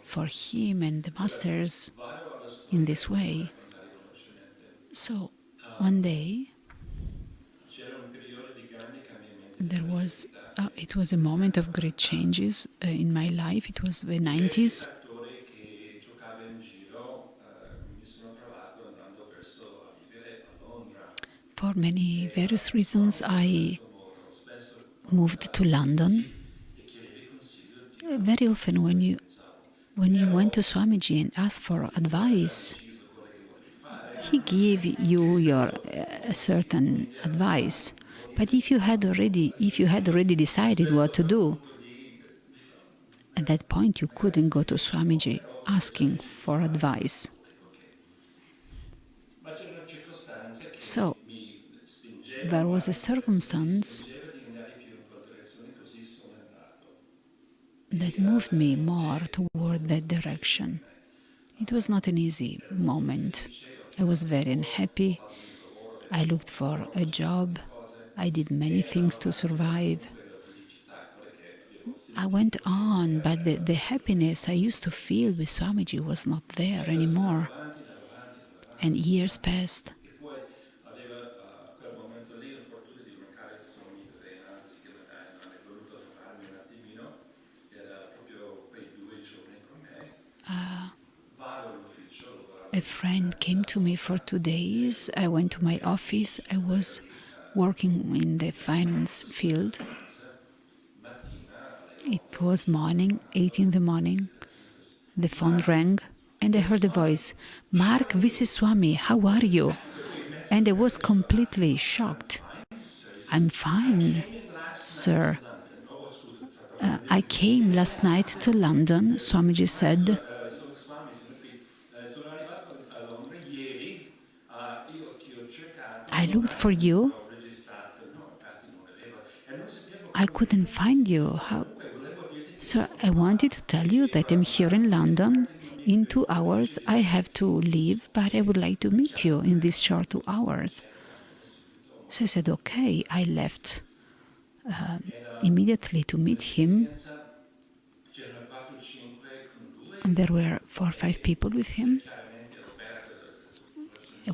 for him and the masters in this way. So one day, it was a moment of great changes in my life. It was the 90s. For many various reasons, I moved to London. Very often when you went to Swamiji and asked for advice, he gave you your a certain advice. But if you had already decided what to do, at that point you couldn't go to Swamiji asking for advice. So there was a circumstance that moved me more toward that direction. It was not an easy moment. I was very unhappy. I looked for a job. I did many things to survive. I went on, but the happiness I used to feel with Swamiji was not there anymore. And years passed. A friend came to me for 2 days. I went to my office. I was working in the finance field. It was morning, 8 in the morning. The phone rang and I heard a voice, "Mark, this is Swami, how are you?" And I was completely shocked. "I'm fine, sir. I came last night to London," Swamiji said. "I looked for you. I couldn't find you. So I wanted to tell you that I'm here in London. In 2 hours I have to leave, but I would like to meet you in these short 2 hours." So I said, okay. I left immediately to meet him. And there were 4 or 5 people with him.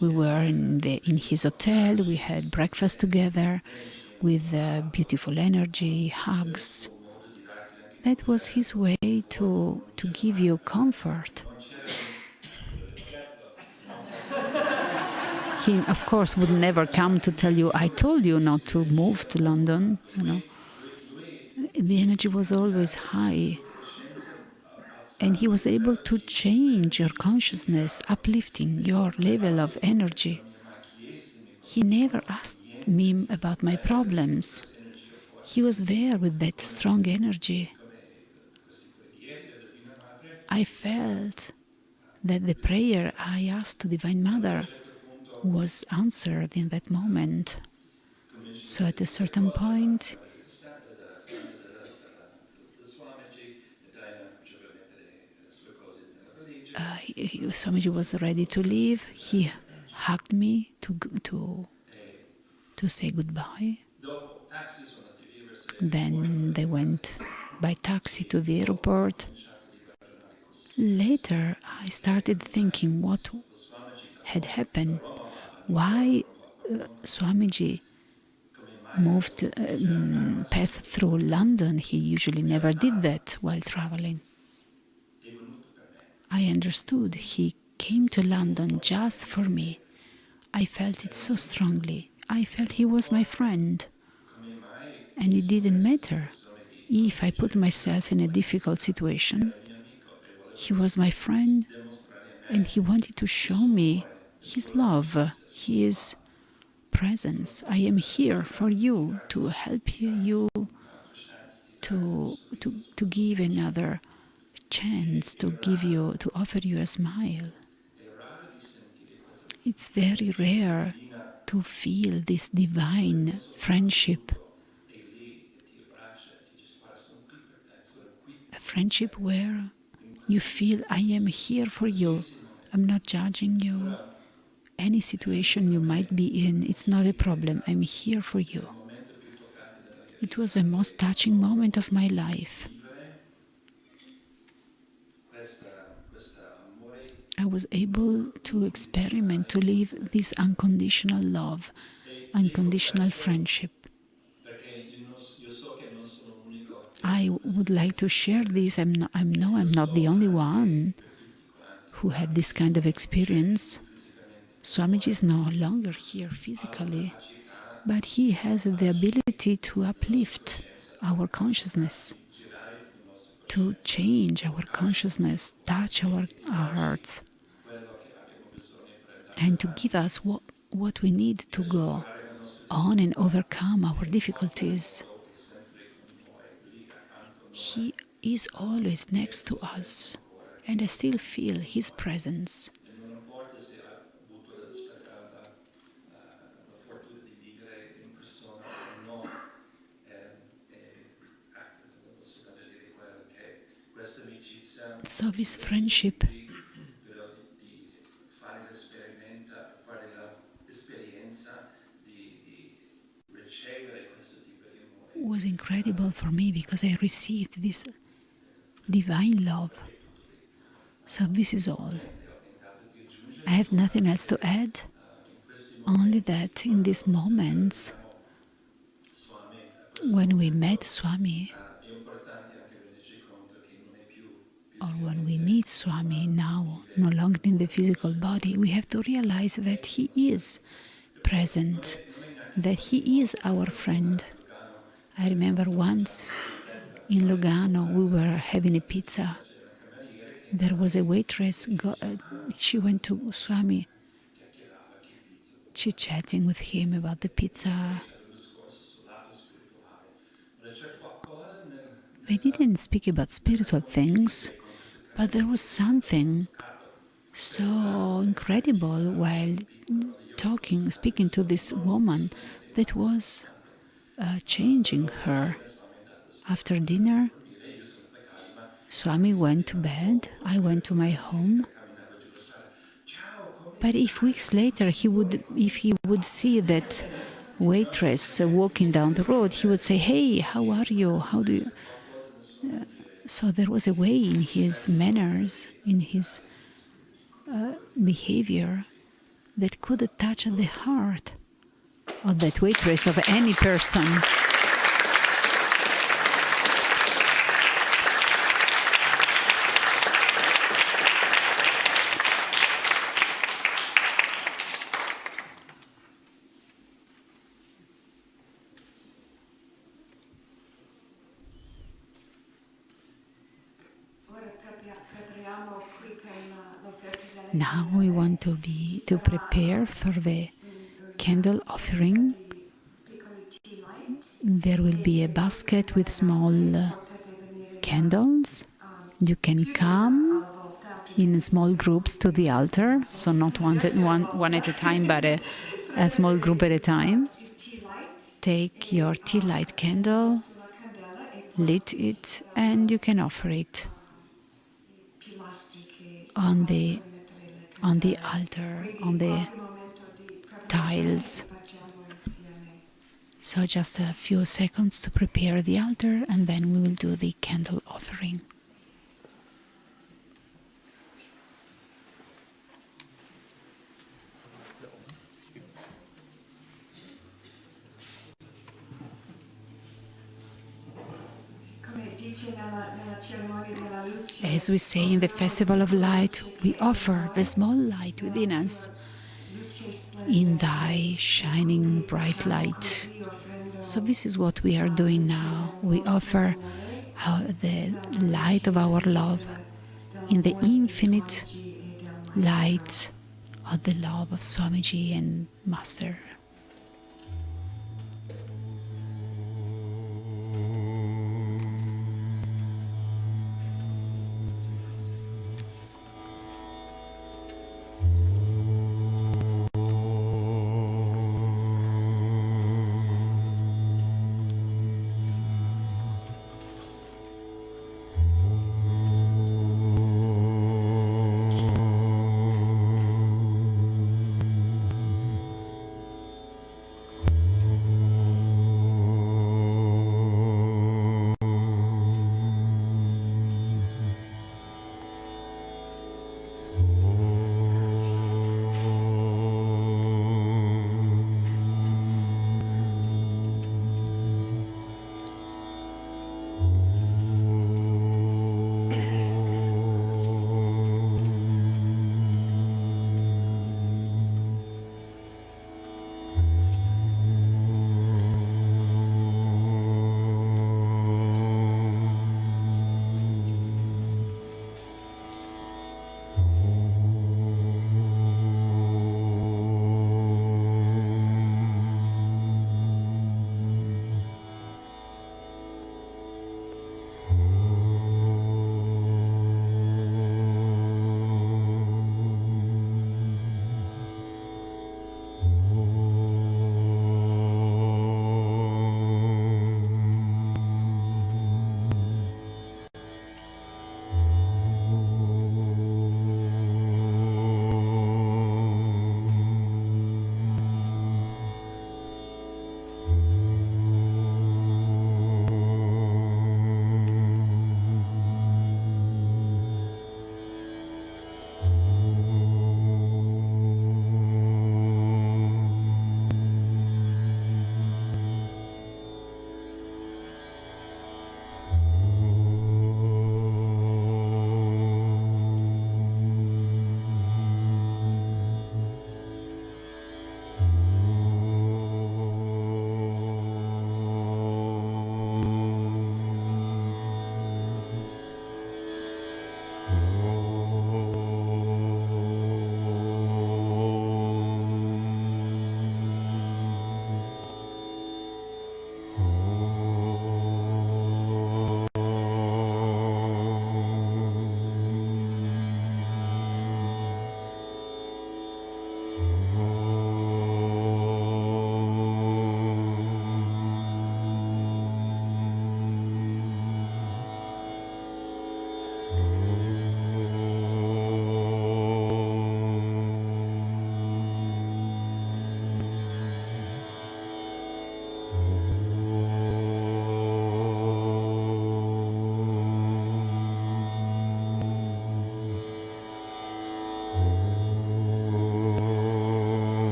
We were in his hotel. We had breakfast together with beautiful energy, hugs. That was his way to give you comfort. He, of course, would never come to tell you, "I told you not to move to London." The energy was always high. And he was able to change your consciousness, uplifting your level of energy. He never asked me about my problems. He was there with that strong energy. I felt that the prayer I asked to Divine Mother was answered in that moment. So at a certain point, Swamiji was ready to leave. He hugged me to say goodbye. Then they went by taxi to the airport. Later, I started thinking what had happened. Why Swamiji passed through London. He usually never did that while traveling. I understood. He came to London just for me. I felt it so strongly. I felt he was my friend. And it didn't matter if I put myself in a difficult situation. He was my friend, and he wanted to show me his love, his presence. I am here for you, to help you, to give another chance, to offer you a smile. It's very rare to feel this divine friendship. A friendship where you feel, I am here for you. I'm not judging you. Any situation you might be in, it's not a problem. I'm here for you. It was the most touching moment of my life. I was able to experiment, to live this unconditional love, unconditional friendship. I would like to share this. I know I'm not the only one who had this kind of experience. Swamiji is no longer here physically, but he has the ability to uplift our consciousness, to change our consciousness, touch our hearts, and to give us what we need to go on and overcome our difficulties. He is always next to us, and I still feel his presence. So this friendship was incredible for me because I received this divine love. So this is all. I have nothing else to add, only that in these moments when we met Swami, or when we meet Swami now, no longer in the physical body, we have to realize that he is present, that he is our friend. I remember once in Lugano we were having a pizza. There was a waitress, she went to Swami, chit-chatting with him about the pizza. They didn't speak about spiritual things, but there was something so incredible while speaking to this woman that was changing her. After dinner, Swami went to bed, I went to my home. But if weeks later if he would see that waitress walking down the road, he would say, "Hey, how are you? How do you?" So there was a way in his manners, in his behavior, that could touch the heart of that waitress, of any person. Now we want to prepare for the candle offering. There will be a basket with small candles. You can come in small groups to the altar, so not one at a time, but a small group at a time. Take your tea light candle, lit it, and you can offer it on the altar, on the tiles. So just a few seconds to prepare the altar, and then we will do the candle offering. As we say in the Festival of Light, we offer the small light within us in thy shining bright light. So this is what we are doing now. We offer the light of our love in the infinite light of the love of Swamiji and Master.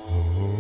Oh.